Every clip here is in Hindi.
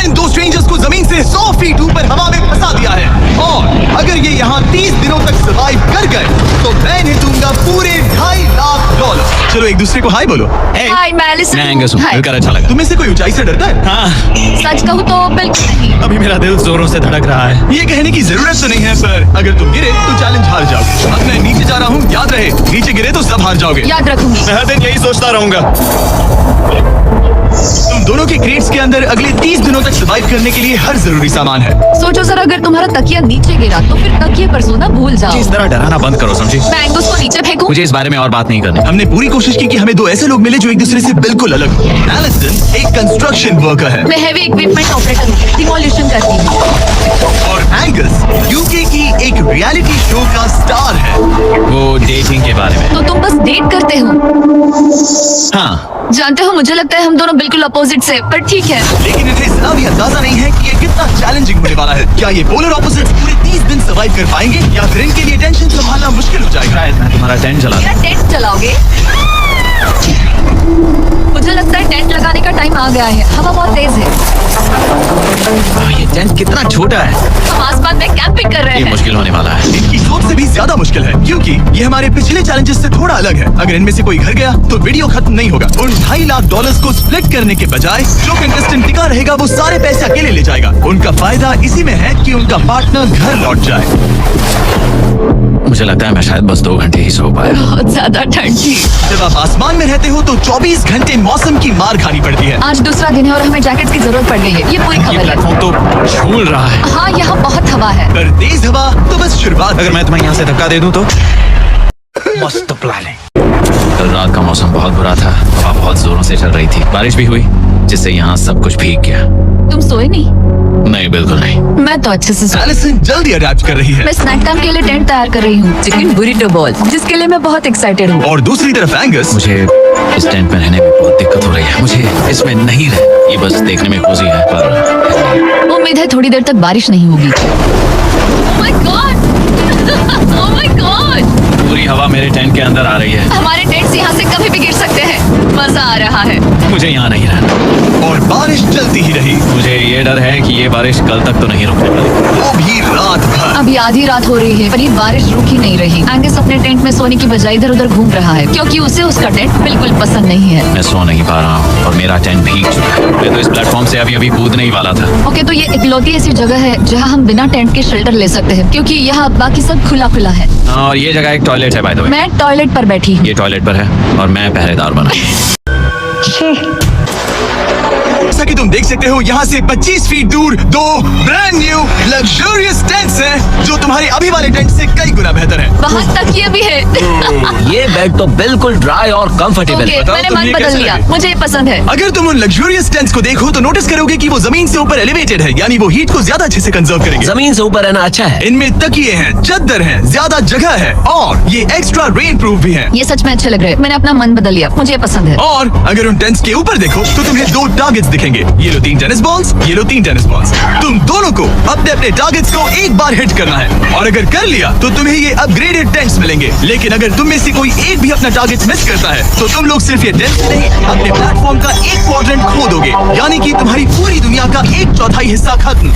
इन दो स्ट्रेंजर्स को जमीन से 100 फीट ऊपर हवा में फंसा दिया है और अगर ये यहाँ 30 दिनों तक सर्वाइव कर गए तो मैं इन्हें दूंगा पूरे $2.5 चलो एक दूसरे को हाय बोलो। हाय मैं एलिसन। मैं एंगस हूँ, हाय। मिलकर अच्छा लगा। तुम्हें से कोई ऊंचाई से डरता है? हाँ, सच कहूँ तो बिल्कुल नहीं। अभी मेरा दिल जोरों से धड़क रहा है। ये कहने की जरूरत तो नहीं है, पर अगर तुम गिरे तो चैलेंज हार जाओगे। अब मैं नीचे जा रहा हूँ, याद रहे नीचे गिरे तो सब हार जाओगे। याद रखूंगी। मैं हर दिन यही सोचता रहूंगा। तुम दोनों के क्रेट्स के अंदर अगले 30 दिनों तक सर्वाइव करने के लिए हर जरूरी सामान है। सोचो सर, अगर तुम्हारा तकिया नीचे गिरा तो फिर तकिए पर सोना भूल जाओ। इस तरह डराना बंद करो, समझी? मैं एंगस को नीचे फेंकूं? मुझे इस बारे में और बात नहीं करनी। हमने पूरी कोशिश की कि हमें दो ऐसे लोग मिले जो एक दूसरे से बिल्कुल अलग हो। एलिसन एक कंस्ट्रक्शन वर्कर है मैं हैवी इक्विपमेंट ऑपरेटर हूँ, डिमोलिशन करती हूँ। और एंगस यूके की एक रियलिटी शो का स्टार है। वो डेटिंग के बारे में। तो तुम बस डेट करते हो? हाँ, जानते हो, मुझे लगता है हम दोनों बिल्कुल अपोजिट से, पर ठीक है। लेकिन इन्हें जरा भी अंदाजा नहीं है कि ये कितना चैलेंजिंग होने वाला है। क्या ये पोलर ऑपोजिट्स पूरे 30 दिन सर्वाइव कर पाएंगे या फिर इनके लिए टेंशन संभालना मुश्किल हो जाएगा? शायद मैं तुम्हारा टेंट चला मेरा टेंट चलाओगे? मुझे लगता है टेंट लगाने का टाइम आ गया है। हवा बहुत तेज है। ये टेंट कितना छोटा है। हम आसमान में कैंपिंग कर रहे ये हैं। मुश्किल होने वाला है। इनकी सोच से भी ज्यादा मुश्किल है क्योंकि ये हमारे पिछले चैलेंजेस से थोड़ा अलग है। अगर इनमें से कोई घर गया तो वीडियो खत्म नहीं होगा। उन $2.5 लाख को स्प्लिट करने के बजाय जो कंटेस्टेंट टिका रहेगा वो सारे पैसे अकेले ले जाएगा। उनका फायदा इसी में है कि उनका पार्टनर घर लौट जाए। मुझे लगता है मैं शायद बस 2 घंटे ही सो पाया। बहुत ज्यादा ठंड थी। जब आप आसमान में रहते हो तो 24 घंटे मौसम की मार खानी पड़ती है। आज दूसरा दिन है और हमें जैकेट की जरूरत पड़ गई है। ये पूरी ये खबर है। प्लेटफॉर्म तो झूल रहा है। हाँ, यहाँ बहुत हवा है। पर तेज हवा तो बस शुरुआत। अगर मैं तुम्हें यहाँ से धक्का दे दूं तो? मस्त प्लानिंग। कल रात का मौसम बहुत बुरा था। हवा बहुत जोरों से चल रही थी। बारिश भी हुई जिससे यहाँ सब कुछ भीग गया। तुम सोए नहीं? नहीं, बिल्कुल नहीं। मैं तो अच्छे से सोई। एलिसन जल्दी अडैप्ट कर रही है। मैं स्नैक टाइम के लिए टेंट तैयार कर रही हूँ, चिकन बुरिटो बॉल, जिसके लिए मैं बहुत एक्साइटेड हूँ। और दूसरी तरफ एंगस मुझे इस टेंट में रहने में बहुत दिक्कत हो रही है। मुझे इसमें नहीं रहना। ये बस देखने में कोजी है, पर उम्मीद है थोड़ी देर तक बारिश नहीं होगी। Oh my God! Oh my God! पूरी हवा मेरे टेंट के अंदर आ रही है। हमारे टेंट्स यहाँ से कभी भी गिर सकते हैं। मजा आ रहा है। मुझे यहाँ नहीं रहना। और बारिश चलती ही रही। मुझे ये डर है कि ये बारिश कल तक तो नहीं रुकने वाली। वो भी रात भर। अभी आधी रात हो रही है पर ये बारिश रुक ही नहीं रही। एंगस अपने टेंट में सोने की बजाय इधर उधर घूम रहा है क्योंकि उसे उसका टेंट बिल्कुल पसंद नहीं है। मैं सो नहीं पा रहा हूँ और मेरा टेंट भीग चुका है। मैं तो इस प्लेटफॉर्म से अभी कूदने ही वाला था। ओके, तो ये इकलौती ऐसी जगह है जहाँ हम बिना टेंट के शेल्टर ले सकते हैं क्योंकि यहाँ बाकी सब खुला खुला है। और ये जगह एक टॉयलेट है बाय द वे। मैं टॉयलेट पर बैठी हूँ। ये टॉयलेट पर है और मैं पहरेदार बना। जैसा कि तुम देख सकते हो यहाँ से 25 फीट दूर दो ब्रांड न्यू लग्जरियस टेंट्स हैं जो तुम्हारे अभी वाले टेंट से कई गुना बेहतर हैं। वहाँ तकिए भी है। ये बेड तो बिल्कुल ड्राई और कंफर्टेबल ओके, है। मैंने तुम मन ये बदल कैसे लिया। लगे? मुझे ये पसंद है। अगर तुम उन लग्जरियस टेंट्स को देखो तो नोटिस करोगे कि वो जमीन से ऊपर एलिवेटेड है, यानी वो हीट को ज्यादा अच्छे से कंजर्व करेंगे। जमीन से ऊपर रहना अच्छा है। इनमें तकिए हैं, चद्दर है, ज्यादा जगह है और ये एक्स्ट्रा रेन प्रूफ भी है। ये सच में अच्छे लग रहे हैं। मैंने अपना मन बदल लिया। मुझे ये पसंद है। और अगर उन टेंट्स के ऊपर देखो तो तुम्हें 2 टारगेट्स दिखेंगे। ये लो 3 टेनिस बॉल्स, ये लो 3 टेनिस बॉल्स। तुम दोनों को अपने अपने टारगेट्स को एक बार हिट करना है और अगर कर लिया तो तुम्हें ये अपग्रेडेड टेंट्स मिलेंगे। लेकिन अगर तुम में से कोई एक भी अपना टारगेट मिस करता है तो तुम लोग सिर्फ ये टेंट्स नहीं, अपने प्लेटफॉर्म का एक क्वाड्रेंट खो दोगे, यानी कि तुम्हारी पूरी दुनिया का 1/4 हिस्सा खत्म।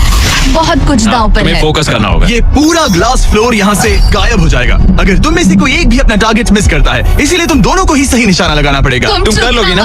बहुत कुछ दांव पर तुम्हें है। फोकस करना होगा। ये पूरा ग्लास फ्लोर यहाँ से गायब हो जाएगा अगर तुम में से कोई एक भी अपना टारगेट मिस करता है। इसीलिए तुम दोनों को ही सही निशाना लगाना पड़ेगा। तुम कर लोगी ना?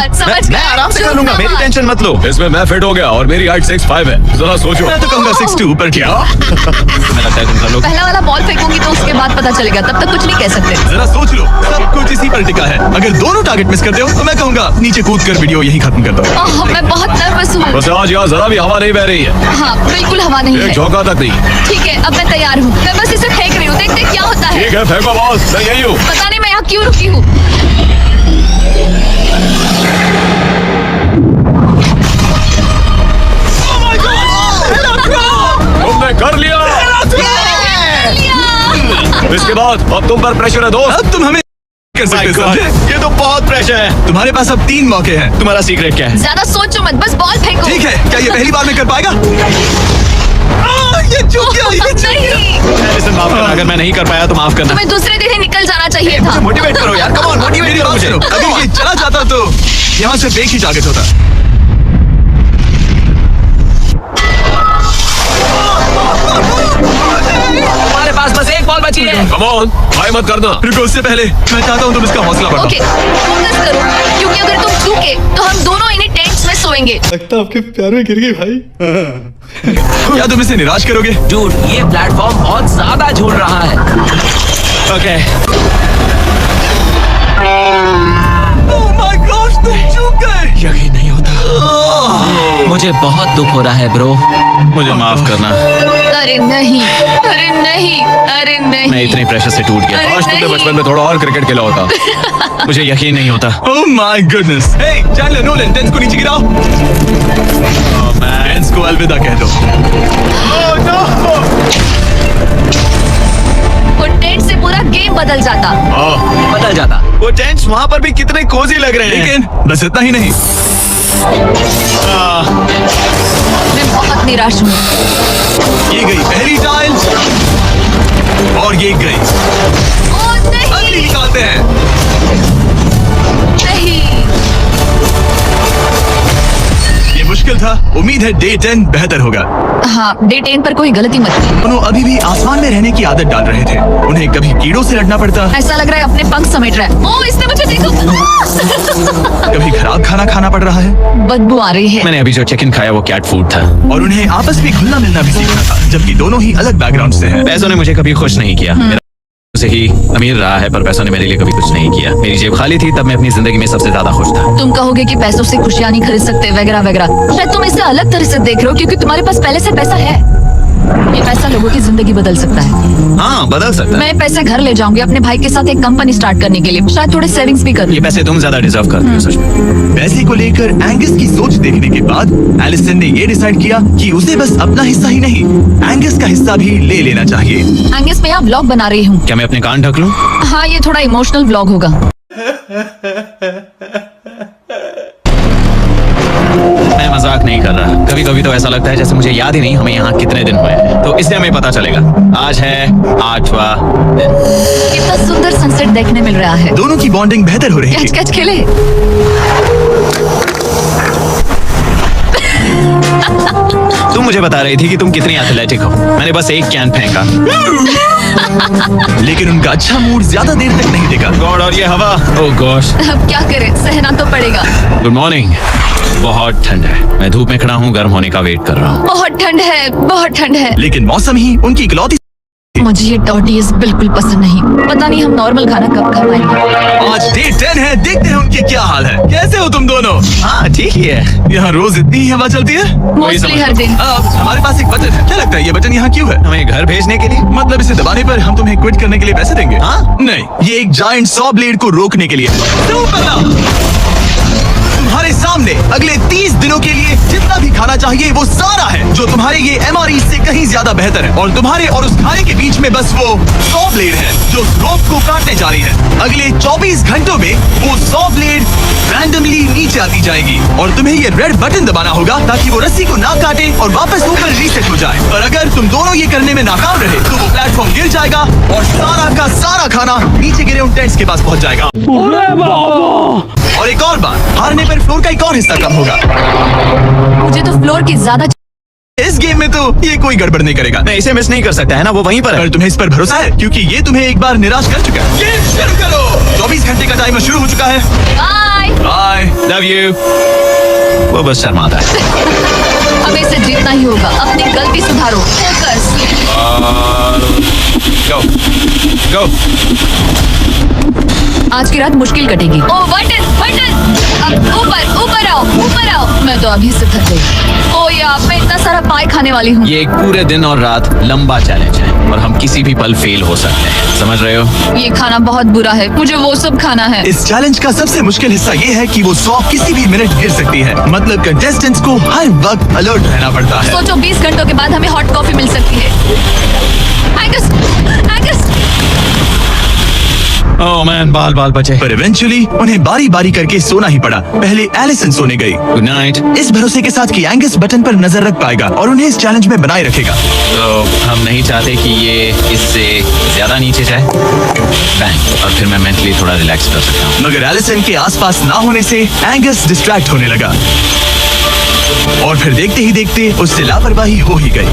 मैं आराम से कर लूंगा, मेरी टेंशन मत लो। इसमें मैं फिट हो गया और मेरी हाइट 6'5" है। जरा सोचो। मैं तो कहूंगा 6'2" ऊपर क्या। मैं लगता है तुम कर लोगे। पहला वाला बॉल फेंकूंगी तो उसके बाद पता चलेगा, तब तक कुछ नहीं कह सकते। जरा सोच लो, सब कुछ इसी पर टिका है। अगर दोनों टारगेट मिस करते हो तो मैं कहूंगा नीचे कूद कर वीडियो यही खत्म कर दो। ओह, मैं बहुत नर्वस हूँ। बस आज यहाँ जरा भी हवा नहीं बह रही है। हाँ, बिल्कुल हवा नहीं एक है। झोंका तक नहीं। ठीक है, अब मैं तैयार हूँ। मैं बस इसे फेंक रही हूँ, देखते हैं क्या होता है। ठीक है, फेंको बॉस, मैं यही हूँ। पता नहीं मैं यहाँ क्यों रुकी हूँ। तुमने कर लिया। इसके बाद अब तुम पर प्रेशर है दोस्त। अब तुम हमें कर सकते हो, समझे? ये तो बहुत प्रेशर है। तुम्हारे पास अब 3 मौके हैं। तुम्हारा सीक्रेट क्या है? ज्यादा सोचो मत, बस बॉल फेंको। ठीक है, क्या ये पहली बार में कर पाएगा? ये चूक गया, ये चूक गया। नहीं, लिसन, माफ करना। अगर मैं नहीं कर पाया तो माफ करना। तुम्हें दूसरे दिन ही निकल जाना चाहिए था। मोटिवेट करो यार, कम ऑन, मोटिवेट मेरी करो बात मुझे। सुनो, अगर ये चला जाता तो यहाँ सिर्फ एक ही टारगेट होता। बचिए। कम ऑन, ट्राई मत करना। रुको, उससे पहले मैं चाहता हूँ तुम इसका हौसला बढ़ाओ। ओके, फोकस करो, क्योंकि अगर तुम चूके तो हम दोनों इन्हीं टेंट्स में सोएंगे। लगता आपके प्यार में गिर गई भाई। क्या तुम इसे निराश करोगे? डूड, ये प्लेटफॉर्म बहुत ज्यादा झूल रहा है। ओके ओह माय गॉड, तुम चूक गए। यकीन नहीं होता। मुझे बहुत दुख हो रहा है ब्रो। मुझे माफ करना, अरे नहीं, अरे नहीं, अरे नहीं। मैं इतने प्रेशर से टूट गया। अरे आज तुमने नहीं। बचपन में थोड़ा और क्रिकेट खेला होता। मुझे यकीन नहीं होता। Oh my goodness. Hey Chandler, Nolan, tents को नीचे गिराओ। टेंस को अलविदा कह दो। Oh no. वो टेंट से पूरा गेम बदल जाता। बदल जाता। वो टेंट्स वहाँ पर भी कितने कोजी लग रहे हैं। लेकिन बस इतना ही नहीं, मैं बहुत निराश हूँ। ये गई पहली टाइल और ये गई ओह अगली। नहीं, निकालते हैं। नहीं। ये मुश्किल था। उम्मीद है डे 10 बेहतर होगा। हाँ, डे 10 पर कोई गलती मत की। दोनों अभी भी आसमान में रहने की आदत डाल रहे थे। उन्हें कभी कीड़ों से लड़ना पड़ता, ऐसा लग रहा है अपने पंख समेट रहा है। ओह, इसने मुझे देखो। कभी खराब खाना खाना पड़ रहा है, बदबू आ रही है। मैंने अभी जो चिकन खाया वो कैट फूड था। और उन्हें आपस में घुलना मिलना भी सीखना था, जबकि दोनों ही अलग बैकग्राउंड से हैं। पैसों ने मुझे कभी खुश नहीं किया। मेरा से ही अमीर रहा है, पर पैसों ने मेरे लिए कभी कुछ नहीं किया। मेरी जेब खाली थी तब मैं अपनी जिंदगी में सबसे ज्यादा खुश था। तुम कहोगे कि पैसों से खुशियां नहीं खरीद सकते वगैरह वगैरह। शायद तुम इसे अलग तरह से देख रहे हो, क्योंकि तुम्हारे पास पहले से पैसा है। ये पैसा लोगों की जिंदगी बदल सकता है। हाँ, बदल सकता है। मैं पैसे घर ले जाऊंगी अपने भाई के साथ एक कंपनी स्टार्ट करने के लिए। शायद थोड़े सेविंग्स भी कर ये पैसे तुम ज्यादा डिजर्व करते हो सच में। पैसे को लेकर एंगस की सोच देखने के बाद एलिसन ने ये डिसाइड किया कि उसे बस अपना हिस्सा ही नहीं, एंगस का हिस्सा भी ले लेना चाहिए। एंगस, मैं यहाँ व्लॉग बना रही हूँ। क्या मैं अपने कान ढक लूं? हाँ, ये थोड़ा इमोशनल व्लॉग होगा। मैं मजाक नहीं कर रहा। कभी कभी तो ऐसा लगता है जैसे मुझे याद ही नहीं हमें यहाँ कितने दिन हुए हैं। तो इससे हमें पता चलेगा। आज है 8वां दिन। कितना सुंदर सनसेट देखने मिल रहा है। दोनों की बॉन्डिंग बेहतर हो रही कैच थी। कैच खेले। तुम मुझे बता रही थी कि तुम कितनी एथलेटिक हो। मैंने बस एक कैन फेंका। लेकिन उनका अच्छा मूड ज्यादा देर तक नहीं टिका। गॉड, और ये हवा। ओह गॉश। अब क्या करें, सहना तो पड़ेगा। Good morning. बहुत ठंड है। मैं धूप में खड़ा हूँ, गर्म होने का वेट कर रहा हूँ। बहुत ठंड है, बहुत ठंड है। लेकिन मौसम ही उनकी इकलौती। मुझे ये टॉर्टिस बिल्कुल पसंद नहीं। पता नहीं हम नॉर्मल खाना कब खा पाएंगे। आज डे 10 है, देखते हैं उनके क्या हाल है। कैसे हो तुम दोनों? हाँ, ठीक ही है। यहाँ रोज इतनी ही हवा चलती है। मोस्टली हर दिन। अब हमारे पास एक बटन है। क्या लगता है ये बटन यहाँ क्यों है? हमें घर भेजने के लिए। मतलब इसे दबाने पर हम तुम्हें क्विट करने के लिए पैसे देंगे? हाँ? नहीं, ये एक जायंट सॉ ब्लेड को रोकने के लिए। तुम्हारे सामने अगले 30 दिनों के लिए जितना भी खाना चाहिए वो सारा है, जो तुम्हारे ये MRE से कहीं ज्यादा बेहतर है। और तुम्हारे और उस खाने के बीच में बस वो सॉ ब्लेड है जो रोप को काटने जा रही है। अगले 24 घंटों में वो सॉ ब्लेड रैंडमली नीचे आती जाएगी और तुम्हें ये रेड बटन दबाना होगा ताकि वो रस्सी को ना काटे और वापस ऊपर रीसेट हो जाए। और अगर तुम दोनों ये करने में नाकाम रहे तो वो प्लेटफॉर्म गिर जाएगा और सारा का सारा खाना नीचे गिरे उन टेंट्स के पास पहुंच जाएगा। और एक और बात, हारने पर फ्लोर का एक और हिस्सा कम होगा। मुझे तो फ्लोर की ज्यादा। इस गेम में तो ये कोई गड़बड़ नहीं करेगा। मैं इसे मिस नहीं कर सकता है ना, वो वहीं पर है। पर तुम्हें इस पर भरोसा है क्योंकि ये तुम्हें एक बार निराश कर चुका है। गेम शुरू करो। 24 घंटे का टाइमर शुरू हो चुका है। बाय। बाय। Love you. वो बस शर्माता है। हमें इसे जीतना ही होगा। अपनी गलती सुधारो। फोकस। गो गो। आज की रात मुश्किल कटेगी। ओ बटन बटन, अब ऊपर ऊपर आओ, ऊपर आओ। मैं तो अभी से थक गई। ओ यार, मैं इतना सारा पाई खाने वाली हूँ। ये एक पूरे दिन और रात लंबा चैलेंज है और हम किसी भी पल फेल हो सकते हैं, समझ रहे हो? ये खाना बहुत बुरा है, मुझे वो सब खाना है। इस चैलेंज का सबसे मुश्किल हिस्सा ये है कि वो सॉ किसी भी मिनट गिर सकती है। मतलब कंटेस्टेंट्स को हर वक्त अलर्ट रहना पड़ता है। सोचो 20 घंटों के बाद हमें हॉट कॉफी मिल सकती है। Angus, Angus. ओह मैन, बाल बाल बचे। पर इवेंचुअली उन्हें बारी बारी करके सोना ही पड़ा। पहले एलिसन सोने गई, गुड नाइट। इस भरोसे के साथ कि एंगस बटन पर नजर रख पाएगा और उन्हें इस चैलेंज में बनाए रखेगा। तो हम नहीं चाहते कि ये इससे ज्यादा नीचे जाए। बैंक, और फिर मैं मेंटली थोड़ा रिलैक्स कर सकता हूँ। मगर एलिसन के आसपास ना होने से एंगस डिस्ट्रैक्ट होने लगा और फिर देखते ही देखते उससे लापरवाही हो ही गई।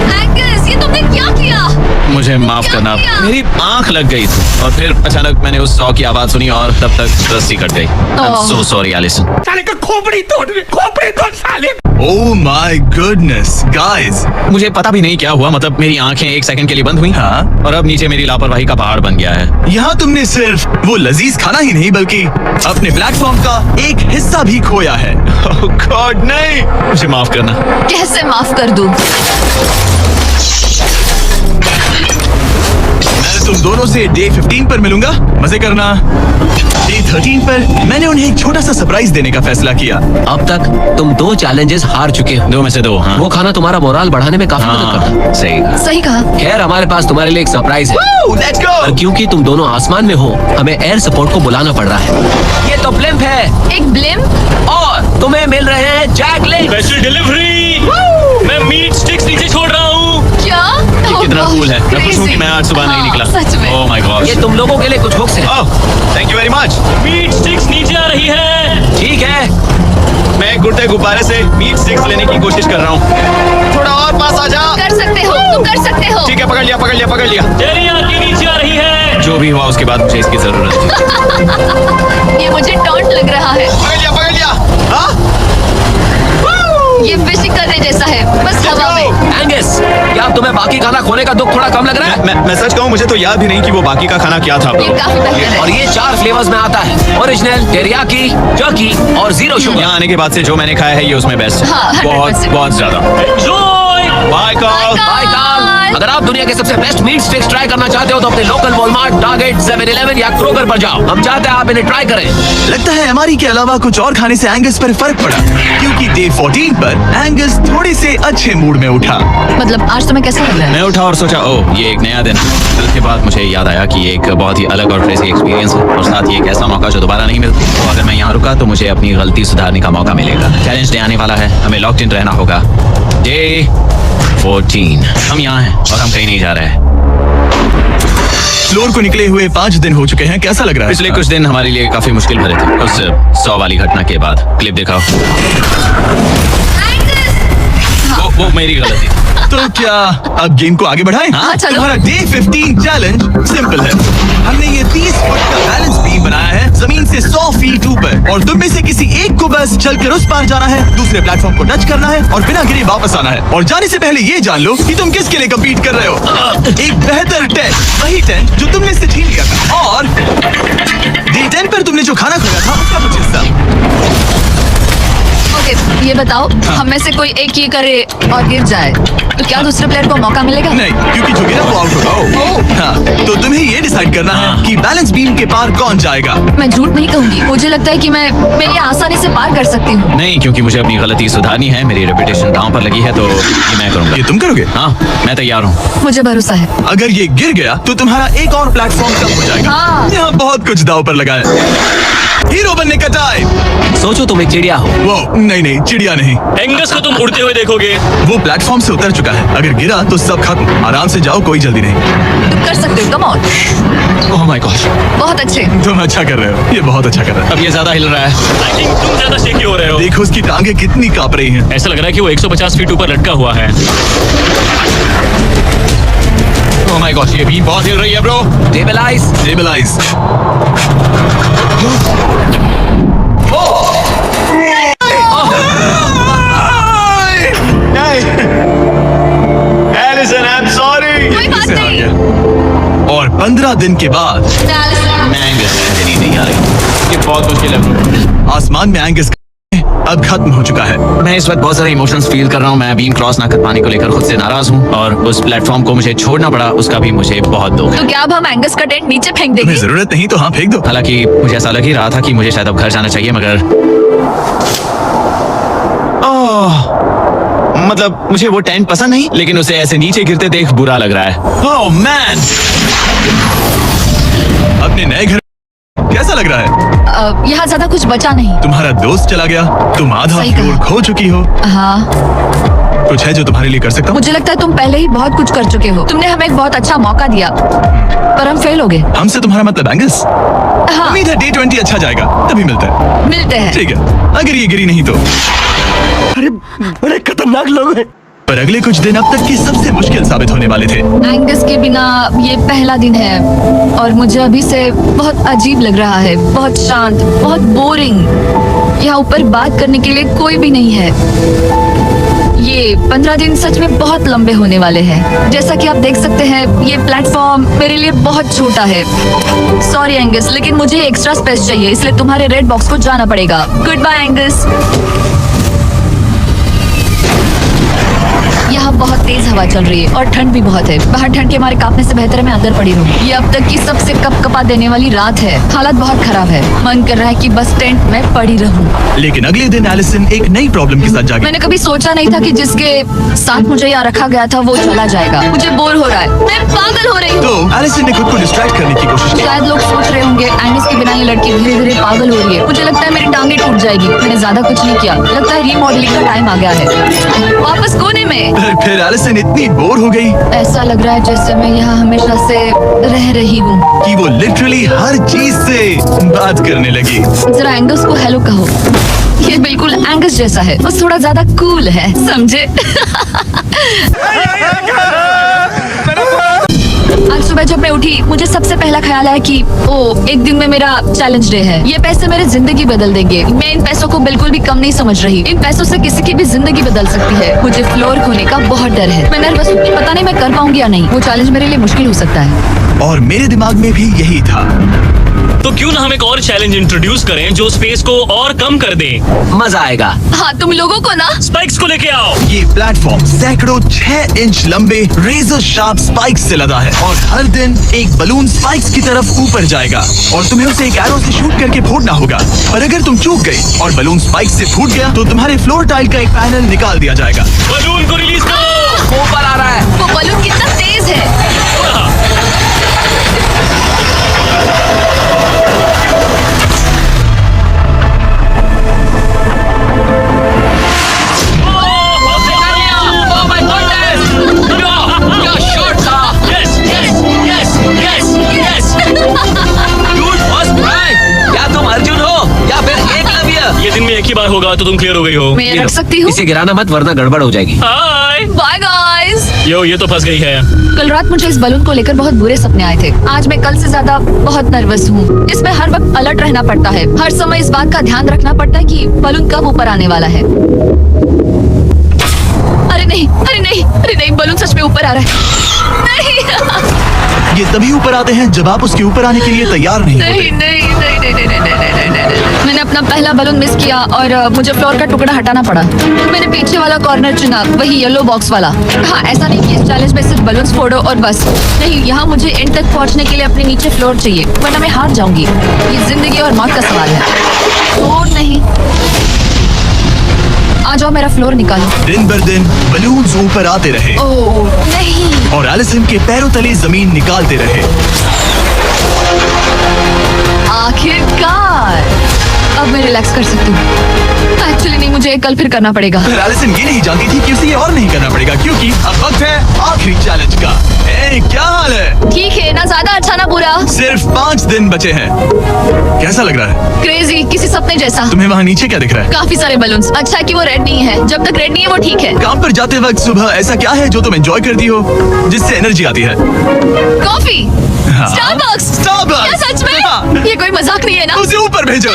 एंगस, ये तुमने क्या किया? मुझे माफ करना, मेरी आंख लग गई थी और फिर अचानक मैंने उस सॉ की आवाज सुनी और तब तक रस्सी कट गई। So sorry Allison. Oh my goodness guys, मुझे पता भी नहीं क्या हुआ, मतलब मेरी आंखें एक सेकंड के लिए बंद हुई। हाँ? और अब नीचे मेरी लापरवाही का पहाड़ बन गया है। यहाँ तुमने सिर्फ वो लजीज खाना ही नहीं बल्कि अपने प्लेटफॉर्म का एक हिस्सा भी खोया है। ओह गॉड नहीं, मुझे माफ करना। कैसे माफ कर दूं? मैं तुम दोनों से डे 15 पर मिलूंगा, मजे करना। डे 13 पर मैंने उन्हें एक छोटा सा सरप्राइज देने का फैसला किया। अब तक तुम 2 चैलेंजेस हार चुके हो। 2 में से 2। हाँ वो खाना तुम्हारा मोराल बढ़ाने में काफी मदद करता है। हाँ, सही कहा। सही कहा। खैर, हमारे पास तुम्हारे लिए एक सरप्राइज है। लेट्स और गो। क्योंकि तुम दोनों आसमान में हो, हमें एयर सपोर्ट को बुलाना पड़ रहा है। ये तो ब्लिम्प है एक ब्लिम्प? और तुम्हें मिल रहे हैं जैक लिंक। Special delivery. मैं मीट स्टिक्स नीचे छोड़ रहा हूँ। क्या? कितना कूल है। मैं खुश हूँ कि मैं आज सुबह नहीं निकला। सच में। Oh my god. ये तुम लोगों के लिए कुछ हुक्स है। Thank you very much. Meat sticks नीचे आ रही है। ठीक है, मैं एक उड़ते गुब्बारे से मीट स्टिक्स लेने की कोशिश कर रहा हूँ। थोड़ा और पास आ जा। कर सकते हो, तुम कर सकते हो। ठीक है, पकड़ लिया, पकड़ लिया, पकड़ लिया। टेरियाकी नीचे आ रही है। जो भी हुआ उसके बाद मुझे इसकी जरूरत थी। ये मुझे टॉन्ट लग रहा है। पकड़ लिया, पकड़ लिया। हाँ? ये फिशिंग करने जैसा है, बस हवा में। एंगस, क्या तुम्हें बाकी खाना खोने का दुख थोड़ा कम लग रहा है? मैं सच कहूँ, मुझे तो याद भी नहीं कि वो बाकी का खाना क्या था। ये काफी बेहतर और है। ये 4 फ्लेवर्स में आता है, ओरिजिनल, टेरियाकी, टर्की और 0 शुगर। यहाँ आने के बाद से जो मैंने खाया है ये उसमें बेस्ट है। हाँ, 100%। बहुत बहुत ज्यादा। एंजॉय। Bye call. बाय काल। अगर आप दुनिया के सबसे बेस्ट मीट स्टिक्स ट्राई करना चाहते हो तो अपने लोकल वॉलमार्ट, टारगेट, 7-Eleven या क्रोगर पर जाओ। हम चाहते हैं आप इन्हें ट्राई करें। लगता है एमआरई के अलावा कुछ और खाने से एंगस पर फर्क पड़ा, क्योंकि डे 14 पर एंगस थोड़े से अच्छे मूड में उठा। मतलब आज तुम्हें कैसा लग रहा है? मैं उठा और सोचा, ओह ये एक नया दिन। कल के बाद मुझे याद आया कि ये एक बहुत ही अलग और क्रेजी एक्सपीरियंस है और साथ ही एक ऐसा मौका जो दोबारा नहीं मिलता। तो अगर मैं यहाँ रुका तो मुझे अपनी गलती सुधारने का मौका मिलेगा। चैलेंज डे आने वाला है, हमें लॉक्ड इन रहना होगा। डे 14 हम यहाँ हैं और हम कहीं नहीं जा रहे हैं। फ्लोर को निकले हुए 5 दिन हो चुके हैं, कैसा लग रहा है? पिछले कुछ दिन हमारे लिए काफी मुश्किल भरे थे। उस 100 वाली घटना के बाद। क्लिप दिखाओ। वो मेरी गलती। तो क्या अब गेम को आगे बढ़ाएं? हाँ, चलो। तुम्हारा डे 15 चैलेंज सिंपल है। हमने ये 30 फुट का बैलेंस बीम बनाया है जमीन से 100 फीट ऊपर, और तुम में से किसी एक को बस चलकर उस पार जाना है, दूसरे प्लेटफॉर्म को टच करना है और बिना गिरे वापस आना है। और जाने से पहले ये जान लो कि तुम किसके लिए कम्पीट कर रहे हो। एक बेहतर टेंट, वही टेंट जो तुमने से छीन लिया था, और डे 10 पर तुमने जो खाना खोया था उसका कुछ हिस्सा। ओके, ये बताओ, हम में से कोई एक ये करे और गिर जाए तो क्या दूसरे प्लेयर को मौका मिलेगा? नहीं, क्योंकि जो गिरा वो आउट होगा। ओह। हाँ, तो तुम्हें ये डिसाइड करना है कि बैलेंस बीम के पार कौन जाएगा। मैं झूठ नहीं कहूंगी, मुझे लगता है कि मैं ये आसानी से पार कर सकती हूँ। नहीं, क्योंकि मुझे अपनी गलती सुधारनी है। मेरी रेपुटेशन दांव पर लगी है, तो ये मैं करूंगा। ये तुम करोगे? हाँ, मैं तैयार हूँ। मुझे भरोसा है। अगर ये गिर गया तो तुम्हारा एक और प्लेटफॉर्म कम हो जाएगा। हाँ। यहाँ बहुत कुछ दाव पर लगा है। हीरो बनने का टाइम। सोचो तुम एक चिड़िया हो। वो नहीं, चिड़िया नहीं। एंगस को तुम उड़ते हुए देखोगे। वो प्लेटफॉर्म से उतर चुका है, अगर गिरा तो सब खत्म। आराम से जाओ, कोई जल्दी नहीं। तुम कर सकते हो, come on. Oh my God, बहुत अच्छे। तुम अच्छा कर रहे हो, ये बहुत अच्छा कर रहा है। अब ये ज्यादा हिल रहा है। आई थिंक तुम ज्यादा शेकी हो रहे हो। देखो उसकी टांगे कितनी कांप रही हैं। ऐसा लग रहा है कि वो 150 फीट ऊपर लटका हुआ है। ओह माय गॉड, ये भी बहुत हिल रही है bro. Stabilise. Stabilise. Allison, I am sorry. कोई बात नहीं। और 15 दिन के बाद मैं एंगस नहीं नहीं आ रही। ये बहुत मुश्किल है। आसमान में एंगस अब खत्म हो चुका है। मैं इस वक्त बहुत सारे इमोशंस फील कर रहा हूँ। मैं बीम क्रॉस ना कर पाने को लेकर खुद से नाराज हूँ और उस प्लेटफॉर्म को मुझे छोड़ना पड़ा, उसका भी मुझे बहुत दुख है। तो क्या अब हम एंगस का टेंट नीचे फेंक देंगे? तुम्हें जरूरत नहीं तो हाँ फेंक दो। हालांकि मुझे ऐसा लग ही रहा था कि मुझे शायद अब घर जाना चाहिए, मगर मतलब मुझे वो टेंट पसंद नहीं, लेकिन उसे ऐसे नीचे गिरते देख बुरा लग रहा है। ओह मैन, अपने नए घर कैसा लग रहा है? यहाँ ज्यादा कुछ बचा नहीं। तुम्हारा दोस्त चला गया, तुम आधा सही कहा। फ्लोर खो चुकी हो। हाँ, कुछ है जो तुम्हारे लिए कर सकता हूँ? मुझे लगता है तुम पहले ही बहुत कुछ कर चुके हो। तुमने हमें एक बहुत अच्छा मौका दिया, पर हम फेल हो गए। हमसे तुम्हारा मतलब एंगस? हाँ, उम्मीद है D20 अच्छा जाएगा, तभी मिलते हैं। मिलते हैं। ठीक है, अगर ये गिरी नहीं तो। अरे बड़े खतरनाक लोग हैं। पर अगले कुछ दिन अब तक के सबसे मुश्किल साबित होने वाले थे। एंगस के बिना ये पहला दिन है और मुझे अभी से बहुत अजीब लग रहा है, बहुत शांत, बहुत बोरिंग। यहाँ ऊपर बात करने के लिए कोई भी नहीं है। ये 15 दिन सच में बहुत लंबे होने वाले हैं। जैसा कि आप देख सकते हैं, ये प्लेटफॉर्म मेरे लिए बहुत छोटा है। सॉरी एंगस, लेकिन मुझे एक्स्ट्रा स्पेस चाहिए, इसलिए तुम्हारे रेड बॉक्स को जाना पड़ेगा। Goodbye Angus. यहाँ बहुत तेज हवा चल रही है और ठंड भी बहुत है। बाहर ठंड के मारे कांपने से बेहतर है मैं अंदर पड़ी रहूं। ये अब तक की सबसे कपकपा देने वाली रात है। हालत बहुत खराब है। मन कर रहा है कि बस टेंट में पड़ी रहूं। लेकिन अगले दिन एलिसन एक नई प्रॉब्लम के साथ जागी। मैंने कभी सोचा नहीं था कि जिसके साथ मुझे यहाँ रखा गया था वो चला जाएगा। मुझे बोर हो रहा है, मैं पागल हो रही हूँ। तो एलिसन ने खुद को डिस्ट्रैक्ट करने की कोशिश की। शायद लोग सोच रहे होंगे एंगस के बिना ये लड़की धीरे धीरे पागल हो रही है। मुझे लगता है मेरी टांगें टूट जाएगी। मैंने ज्यादा कुछ नहीं किया, लगता है रीमॉडलिंग का टाइम आ गया है। वापस कोने में। फिर एलिसन इतनी बोर हो गई ऐसा लग रहा है जैसे मैं यहाँ हमेशा से रह रही हूँ। कि वो लिटरली हर चीज से बात करने लगी। जरा एंगस को हेलो कहो। ये बिल्कुल एंगस जैसा है, बस थोड़ा ज्यादा कूल है, समझे? आज सुबह जब मैं उठी, मुझे सबसे पहला ख्याल आया कि ओ, एक दिन में मेरा चैलेंज डे है। ये पैसे मेरी जिंदगी बदल देंगे। मैं इन पैसों को बिल्कुल भी कम नहीं समझ रही। इन पैसों से किसी की भी जिंदगी बदल सकती है। मुझे फ्लोर खोने का बहुत डर है। मैं नर्वस हूँ, पता नहीं मैं कर पाऊंगी या नहीं। वो चैलेंज मेरे लिए मुश्किल हो सकता है। और मेरे दिमाग में भी यही था। तो क्यों ना हम एक और चैलेंज इंट्रोड्यूस करें जो स्पेस को और कम कर दे। मजा आएगा। हाँ, तुम लोगों को ना स्पाइक्स को लेके आओ। ये प्लेटफॉर्म सैकड़ों 6 इंच लंबे रेजर शार्प स्पाइक्स से लदा है और हर दिन एक बलून स्पाइक्स की तरफ ऊपर जाएगा और तुम्हें उसे एक एरो से शूट करके फोड़ना होगा। और अगर तुम चूक गई और बलून स्पाइक से फूट गया तो तुम्हारे फ्लोर टाइल का एक पैनल निकाल दिया जाएगा। बलून को रिलीज करो। ऊपर आ रहा है। वो बलून कितना तेज है। ये दिन में एक ही बार होगा तो तुम क्लियर हो गई हो। मैं ये रख सकती हूँ। इसे गिराना मत वरना गड़बड़ हो जाएगी। Hi bye guys. यो, ये तो फंस गई है। कल रात मुझे इस बलून को लेकर बहुत बुरे सपने आए थे। आज मैं कल से ज्यादा बहुत नर्वस हूँ। इसमें हर वक्त अलर्ट रहना पड़ता है। हर समय इस बात का ध्यान रखना पड़ता है कि बलून कब ऊपर आने वाला है। अरे नहीं, अरे नहीं, अरे नहीं, बलून सच में ऊपर आ रहा है। नहीं ये तभी ऊपर आते हैं जब आप उसके ऊपर आने के लिए तैयार नहीं होते। नहीं नहीं नहीं नहीं नहीं नहीं नहीं नहीं। मैंने अपना पहला बलून मिस किया और मुझे फ्लोर का टुकड़ा हटाना पड़ा। मैंने पीछे वाला कॉर्नर चुना, वही येलो बॉक्स वाला। हाँ, ऐसा नहीं कि इस चैलेंज में सिर्फ बलून्स फोड़ो और बस। नहीं, यहाँ मुझे एंड तक पहुँचने के लिए अपने नीचे फ्लोर चाहिए, वरना मैं हार जाऊंगी। ये जिंदगी और मौत का सवाल है। फ्लोर नहीं, आ जाओ मेरा फ्लोर निकालो। दिन भर दिन बलून्स ऊपर आते रहे ओह नहीं। और एलिसन के पैरों तले जमीन निकालते रहे। आखिरकार अब मैं रिलैक्स कर सकती हूँ। एक्चुअली नहीं, मुझे कल फिर करना पड़ेगा। फिर एलिसन ये नहीं जानती थी कि उसे ये और नहीं करना पड़ेगा क्योंकि अब वक्त है आखिरी चैलेंज का। क्या हाल है? ठीक है ना, ज्यादा अच्छा ना बुरा। सिर्फ 5 दिन बचे हैं। कैसा लग रहा है? क्रेजी, किसी सपने जैसा। तुम्हें वहाँ नीचे क्या दिख रहा है? काफी सारे बलून्स। अच्छा है कि वो रेड नहीं है। जब तक रेड नहीं है वो ठीक है। काम पर जाते वक्त सुबह ऐसा क्या है जो तुम एंजॉय करती हो, जिससे एनर्जी आती है? कॉफी। हाँ। स्टारबक्स। Starbucks। क्या सच में? हाँ। ये कोई मजाक नहीं है ना? उसे ऊपर भेजो।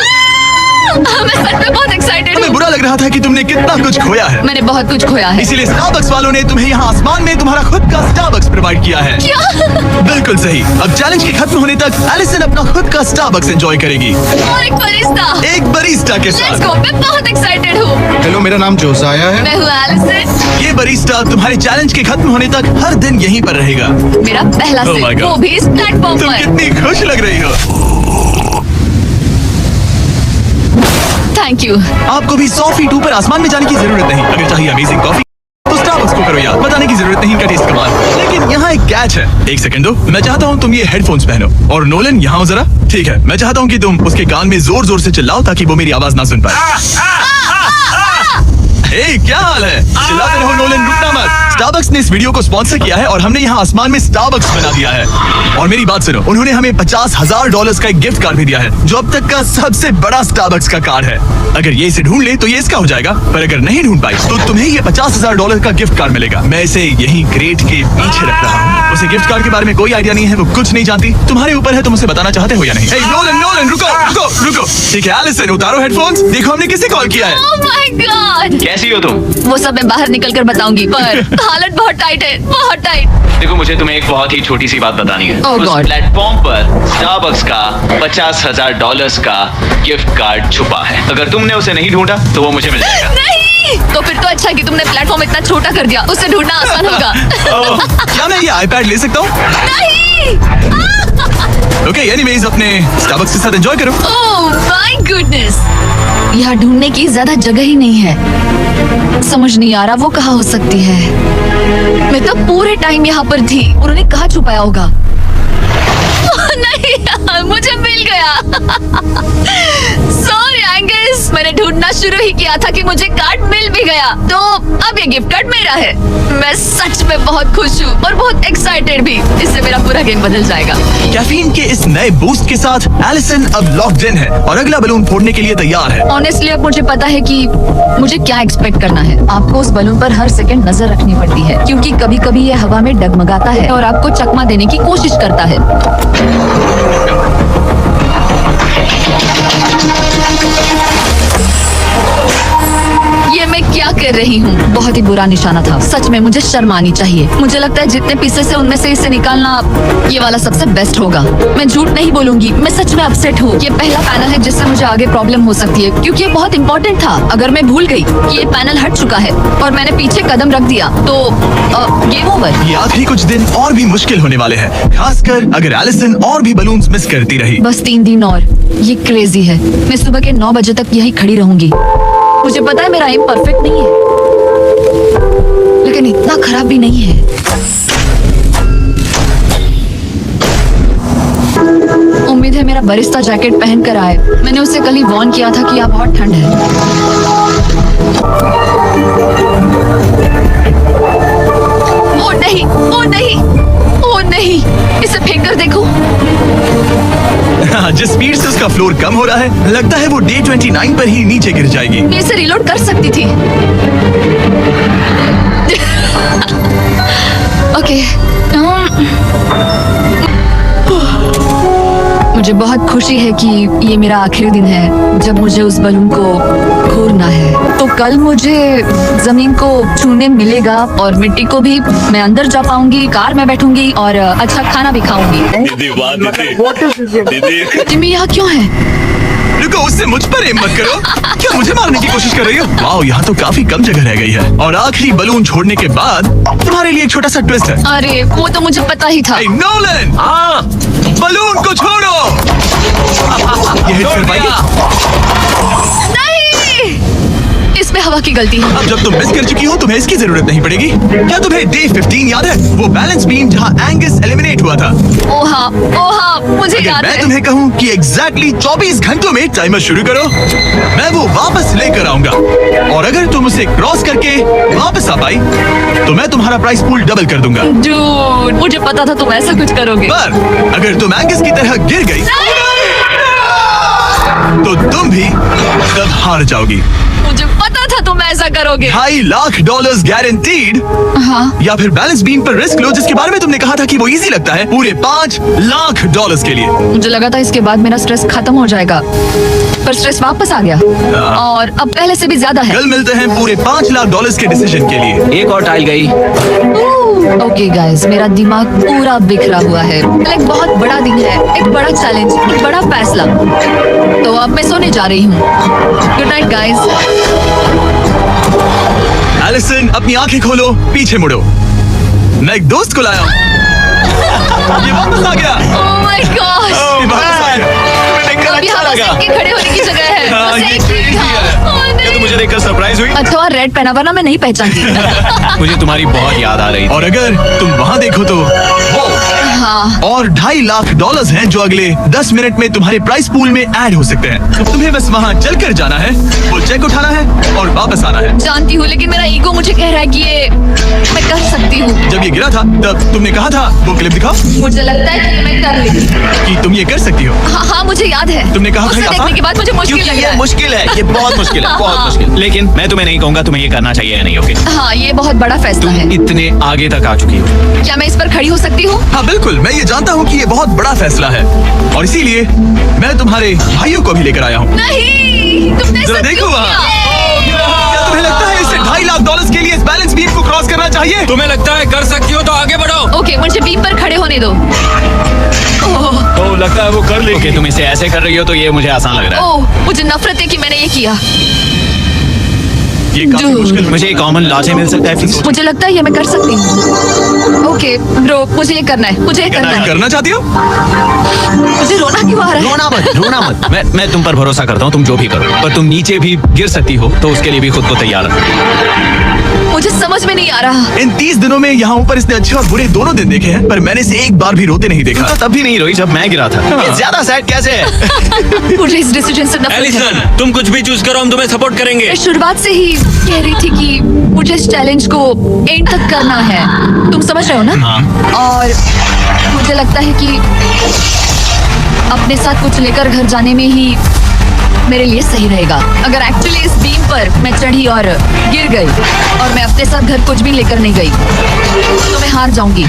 मैं सच में बहुत एक्साइटेड हमें हूँ। बुरा लग रहा था कि तुमने कितना कुछ खोया है। मैंने बहुत कुछ खोया है। इसीलिए स्टारबक्स वालों ने तुम्हें यहाँ आसमान में तुम्हारा खुद का स्टारबक्स प्रोवाइड किया है। क्या? बिल्कुल सही। अब चैलेंज के खत्म होने तक एलिसन अपना खुद का स्टारबक्स एंजॉय करेगी, और एक बरिस्ता। एक बरिस्टा के लेट्स साथ। गो, मैं बहुत एक्साइटेड हूँ। हेलो, मेरा नाम जोसाया है। मैं हूँ एलिसन। ये बरिस्टा तुम्हारे चैलेंज के खत्म होने तक हर दिन यहीं पर रहेगा। मेरा पहला Oh my सिप, God। वो भी इस प्लेटफॉर्म तुम पर। कितनी खुश लग रही हो। Thank you. आपको भी 100 फीट ऊपर आसमान में जाने की जरूरत नहीं। अगर चाहिए अमेजिंग कॉफी तो स्टारबक्स को करो याद। बताने की जरूरत नहीं, इनका टेस्ट कमाल। लेकिन यहाँ यहाँ एक कैच है। एक सेकंड दो, मैं चाहता हूँ तुम ये हेडफोन्स पहनो। और नोलन यहाँ आओ जरा। ठीक है, मैं चाहता हूँ कि तुम उसके कान में जोर जोर से चिल्लाओ ताकि वो मेरी आवाज ना सुन पाए। क्या हाल है? चिल्लाते रहो नोलन, रुकना मत। स्टारबक्स ने इस वीडियो को स्पॉन्सर किया है और हमने यहाँ आसमान में स्टारबक्स बना दिया है। और मेरी बात सुनो, उन्होंने हमें $50,000 का एक गिफ्ट कार्ड भी दिया है, जो अब तक का सबसे बड़ा स्टारबक्स का कार्ड है। अगर ये इसे ढूंढ ले तो ये इसका हो जाएगा, पर अगर नहीं ढूंढ पाई तो तुम्हें ये $50,000 का गिफ्ट कार्ड मिलेगा। मैं इसे यही क्रेट के पीछे रख रहा हूँ। उसे गिफ्ट कार्ड के बारे में कोई आइडिया नहीं है, वो कुछ नहीं जानती। तुम्हारे ऊपर है, तुम उसे बताना चाहते हो या नहीं? नोलन रुको। ठीक है एलिसन, उतारो हेडफोन्स। देखो हमने किसे कॉल किया है। Oh my God! कैसी हो तुम? वो सब मैं बाहर निकल कर बताऊंगी, पर हालत बहुत टाइट है, बहुत टाइट। देखो, मुझे तुम्हें एक बहुत ही छोटी सी बात बतानी है। Oh उस God. प्लेटफॉर्म पर स्टारबक्स का $50,000 का गिफ्ट कार्ड छुपा है। अगर तुमने उसे नहीं ढूंढा तो वो मुझे मिल जाएगा। नहीं, तो फिर तो अच्छा कि तुमने प्लेटफॉर्म इतना छोटा कर दिया, उसे ढूंढना आसान होगा। क्या मैं ये आईपैड ले सकता हूँ? नहीं। ओके, एनीवेज अपने स्टारबक्स के साथ एंजॉय करो। ओह माय गुडनेस, यहाँ ढूंढने की ज्यादा जगह ही नहीं है। समझ नहीं आ रहा वो कहाँ हो सकती है। मैं तो पूरे टाइम यहाँ पर थी, उन्होंने कहाँ छुपाया होगा। नहीं यार, मुझे मिल गया। सॉरी एंगस, मैंने ढूंढना शुरू ही किया था कि मुझे कार्ड मिल भी गया, तो अब ये गिफ्ट कार्ड मेरा है। मैं सच में बहुत खुश हूँ और बहुत एक्साइटेड भी। इससे मेरा पूरा गेम बदल जाएगा। कैफीन के इस नए बूस्ट के साथ एलिसन अब लॉक्ड इन है और अगला बलून फोड़ने के लिए तैयार है। ऑनेस्टली अब मुझे पता है कि मुझे क्या एक्सपेक्ट करना है। आपको उस बलून पर हर सेकंड नजर रखनी पड़ती है, क्योंकि कभी कभी ये हवा में डगमगाता है और आपको चकमा देने की कोशिश करता है। ये मैं क्या कर रही हूँ? बहुत ही बुरा निशाना था। सच में मुझे शर्म आनी चाहिए। मुझे लगता है जितने पीसेस है उनमें से इसे निकालना ये वाला सबसे बेस्ट होगा। मैं झूठ नहीं बोलूंगी, मैं सच में अपसेट हूँ। ये पहला पैनल है जिससे मुझे आगे प्रॉब्लम हो सकती है, क्योंकि ये बहुत इंपॉर्टेंट था। अगर मैं भूल गई कि ये पैनल हट चुका है और मैंने पीछे कदम रख दिया तो गेम ओवर। ये आखिरी कुछ दिन और भी मुश्किल होने वाले हैं, खासकर अगर एलिसन और भी बलून्स मिस करती रही। बस 3 दिन और। ये क्रेजी है। मैं सुबह के 9 बजे तक यही खड़ी रहूंगी। मुझे पता है मेरा एम परफेक्ट नहीं है, लेकिन इतना खराब भी नहीं है। उम्मीद है मेरा बरिस्ता जैकेट पहन कर आए। मैंने उसे कल ही वॉर्न किया था कि यहाँ बहुत ठंड है। ओ नहीं, ओ नहीं, ओ नहीं, इसे फेंक कर देखो। जिस स्पीड से उसका फ्लोर कम हो रहा है, लगता है वो Day 29 पर ही नीचे गिर जाएगी। मैं इसे रिलोड कर सकती थी। ओके, मुझे बहुत खुशी है कि ये मेरा आखिरी दिन है जब मुझे उस बलून को खोलना है। तो कल मुझे जमीन को छूने मिलेगा और मिट्टी को भी। मैं अंदर जा पाऊंगी, कार में बैठूंगी और अच्छा खाना भी खाऊंगी। जिम्मी यहाँ क्यों है? रुको, उससे मुझ पर एम मत करो। क्या मुझे मारने की कोशिश कर रही हो? वाओ, यहाँ तो काफी कम जगह रह गई है। और आखिरी बलून छोड़ने के बाद तुम्हारे लिए एक छोटा सा ट्विस्ट है। अरे वो तो मुझे पता ही था। नोलन, हाँ, बलून को छोड़ो। ये हिट कर पाएगी? नहीं, इसमें हवा की गलती है। अब जब तुम मिस कर चुकी हो, तुम्हें इसकी जरूरत नहीं पड़ेगी। क्या तुम्हें Day 15 याद है? वो बैलेंस बीम जहाँ एंगस एलिमिनेट हुआ था। ओहा, मुझे अगर याद मैं है। तुम्हें कहूँ कि एग्जैक्टली 24 घंटों में टाइमर शुरू करो, मैं वो वापस लेकर आऊंगा। और अगर तुम उसे क्रॉस करके वापस आ पाई तो मैं तुम्हारा प्राइस पूल डबल कर दूंगा। डूड, मुझे पता था तुम ऐसा कुछ करोगे। पर अगर तुम एंगस की तरह गिर गई तो तुम भी तब हार जाओगी। मुझे पता था तुम ऐसा करोगे। $2.5 लाख गारंटीड। हाँ, या फिर बैलेंस बीम पर रिस्क लो, जिसके बारे में तुमने कहा था कि वो इजी लगता है, पूरे $5 लाख के लिए। मुझे लगा था इसके बाद मेरा स्ट्रेस खत्म हो जाएगा, पर स्ट्रेस वापस आ गया और अब पहले से भी ज्यादा है। कल मिलते हैं पूरे $5 लाख के डिसीजन के लिए। एक और टाइल गई। ओके गाइस, मेरा दिमाग पूरा बिखरा हुआ है। कल एक बहुत बड़ा दिन है, एक बड़ा चैलेंज, एक बड़ा फैसला। तो अब मैं सोने जा रही हूँ। Good night guys. एलिसन, अपनी आंखें खोलो, पीछे मुड़ो। मैं एक दोस्त को लाया हूँ। ये वापस आ गया। Oh my gosh. ये वापस आ गया। तुम्हें देखकर अब यहाँ बस लगा। इनके खड़े होने की जगह है। हाँ, बस ये एक ही crazy था। है। ओह, क्या नहीं। तुम मुझे देखकर सरप्राइज हुई? अच्छा रेड पहना वरना मैं नहीं पहचानती। मुझे तुम्हारी बहुत याद आ रही थी। और अगर तुम वहाँ देखो तो वो हाँ और $2.5 लाख हैं जो अगले 10 मिनट में तुम्हारे प्राइस पूल में ऐड हो सकते हैं। तुम्हें बस वहाँ चलकर जाना है, वो चेक उठाना है और वापस आना है। जानती हूँ, लेकिन मेरा ईगो मुझे कह रहा है कि ये मैं कर सकती हूँ। जब ये गिरा था तब तुमने कहा था, वो क्लिप दिखाओ, मुझे लगता है कि मैं कर लेगी। कि तुम ये कर सकती हो। हाँ हाँ मुझे याद है। तुमने कहा था उसे ये देखने आसान? के बाद मुझे मुश्किल क्योंकि लग ये रहा है। मुश्किल है, ये बहुत मुश्किल है, बहुत हाँ। मुश्किल। लेकिन मैं तुम्हें नहीं कहूंगा तुम्हें ये करना चाहिए या नहीं, ओके? हाँ ये बहुत बड़ा फैसला है। इतने आगे तक आ चुकी हो। क्या मैं इस पर खड़ी हो सकती हूँ? हाँ बिल्कुल, मैं ये जानता हूँ कि ये बहुत बड़ा फैसला है और इसीलिए मैं तुम्हारे भाइयों को भी लेकर आया हूँ। नहीं तुमने जरा ऐसा देखो क्यों वहाँ। किया? क्या तुम्हें लगता है इसे $2.5 लाख के लिए इस बैलेंस बीम को क्रॉस करना चाहिए? तुम्हें लगता है कर सकती हो तो आगे बढ़ो। ओके मुझे बीम पर खड़े होने दो। ओह तो लगता है वो कर लेगी। ओके, तुम इसे ऐसे कर रही हो तो ये मुझे आसान लग रहा है। ओह मुझे नफरत है कि मैंने ये किया। ये काफी जो- मुश्किल मुझे एक कॉमन लॉ से मिल सकता है प्लीज? मुझे लगता है ये मैं कर सकती हूँ। ओके ब्रो मुझे ये करना है, मुझे ये करना है। करना चाहती हो? मुझे रोना क्यों आ रहा है? रोना मत। मैं तुम पर भरोसा करता हूँ, तुम जो भी करो, पर तुम नीचे भी गिर सकती हो तो उसके लिए भी खुद को तैयार रखो। मुझे समझ में नहीं आ रहा। इन 30 दिनों में यहाँ ऊपर इसने अच्छे और बुरे दोनों दिन देखे हैं, पर मैंने इसे एक बार भी रोते नहीं देखा। तो तब भी नहीं रोई जब मैं गिरा था। ये ज्यादा सैड कैसे है? मुझे इस डिसीजन से नफरत है। एलिसन तुम कुछ भी चूज करो, हम तुम्हें सपोर्ट करेंगे। मैं शुरुआत से ही कह रही थी कि मुझे इस चैलेंज को एंड तक करना है। तुम समझ रहे हो ना? और मुझे लगता है कि अपने साथ कुछ लेकर घर जाने में ही मेरे लिए सही रहेगा। अगर एक्चुअली इस बीम पर मैं चढ़ी और गिर गई और मैं अपने साथ घर कुछ भी लेकर नहीं गई तो मैं हार जाऊंगी।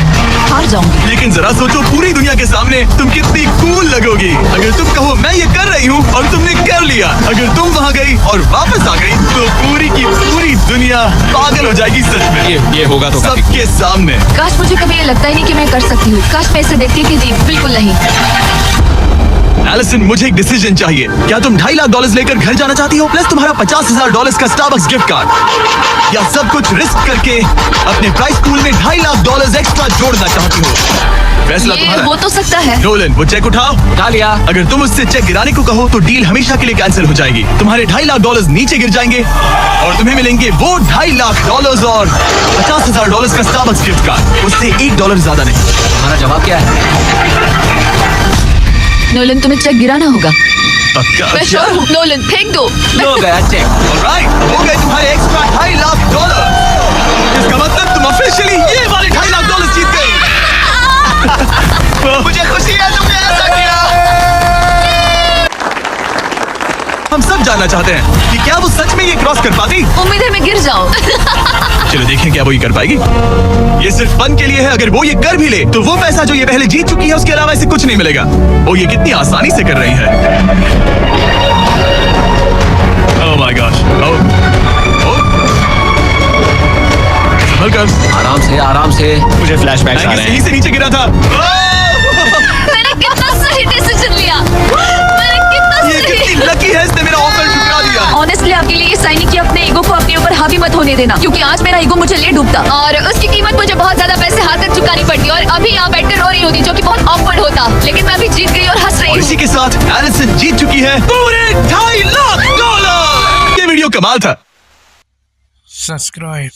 लेकिन जरा सोचो, पूरी दुनिया के सामने तुम कितनी कूल लगोगी अगर तुम कहो मैं ये कर रही हूँ और तुमने कर लिया। अगर तुम वहाँ गई और वापस आ गई तो पूरी की पूरी दुनिया पागल हो जाएगी सच में। ये होगा तो काफी। सबके सामने। काश मुझे कभी ये लगता ही नहीं कि मैं कर सकती हूँ। काश मैं इसे देखती थी। बिल्कुल नहीं। एलिसन मुझे एक डिसीजन चाहिए। क्या तुम $2.5 लाख लेकर घर जाना चाहती हो प्लस तुम्हारा $50,000 का स्टारबक्स गिफ्ट कार्ड, या सब कुछ रिस्क करके अपने प्राइस पूल में $2.5 लाख एक्स्ट्रा जोड़ना चाहती हो? फैसला ये तुम्हारा हो तो सकता है। नोलन, वो चेक उठाओ। उठा लिया। अगर तुम उससे चेक गिराने को कहो तो डील हमेशा के लिए कैंसिल हो जाएगी। तुम्हारे $2.5 लाख नीचे गिर जाएंगे और तुम्हें मिलेंगे वो $2.5 लाख और $50,000 का स्टारबक्स गिफ्ट कार्ड। उससे $1 ज्यादा नहीं। हमारा जवाब क्या है? नोलन तुम्हें चेक गिराना होगा। पक्का? मैं श्योर हूँ। नोलन फेंक दो। लो गया चेक। ऑलराइट, हो गए तुम्हारे एक्स्ट्रा $2.5 लाख। इसका मतलब तुम ऑफिशियली ये वाले $2.5 लाख जीत गए। मुझे खुशी है तुमने ऐसा किया। हम सब जानना चाहते हैं कि क्या वो सच में ये क्रॉस कर पाती। उम्मीद है मैं गिर जाऊं। चलो देखें क्या वो ये कर पाएगी। ये सिर्फ फन के लिए है। अगर वो ये कर भी ले तो वो पैसा जो ये पहले जीत चुकी है उसके अलावा इसे कुछ नहीं मिलेगा। वो ये कितनी आसानी से कर रही है। Oh my gosh. आराम से। मुझे फ्लैशबैक्स आ रहे सही हैं। से नीचे गिरा था। मैंने कितना सही डिसीजन लिया। मैंने कितना ये सही। कितनी लकी है, इसने मेरा ऑफर ठुकरा दिया। ऑनेस्टली आपके लिए ये साइन नहीं कि अपने ईगो को अपने ऊपर हावी मत होने देना, क्योंकि आज मेरा ईगो मुझे ले डूबता और उसकी कीमत मुझे बहुत ज्यादा पैसे हाथ तक चुकानी पड़ती और अभी यहाँ बैठकर रो रही होती जो कि बहुत ऑकवर्ड होता, लेकिन मैं अभी जीत गई और हंस रही और हूँ। इसी के साथ एलिसन जीत चुकी है पूरे $2.5 लाख। ये वीडियो कमाल था। subscribe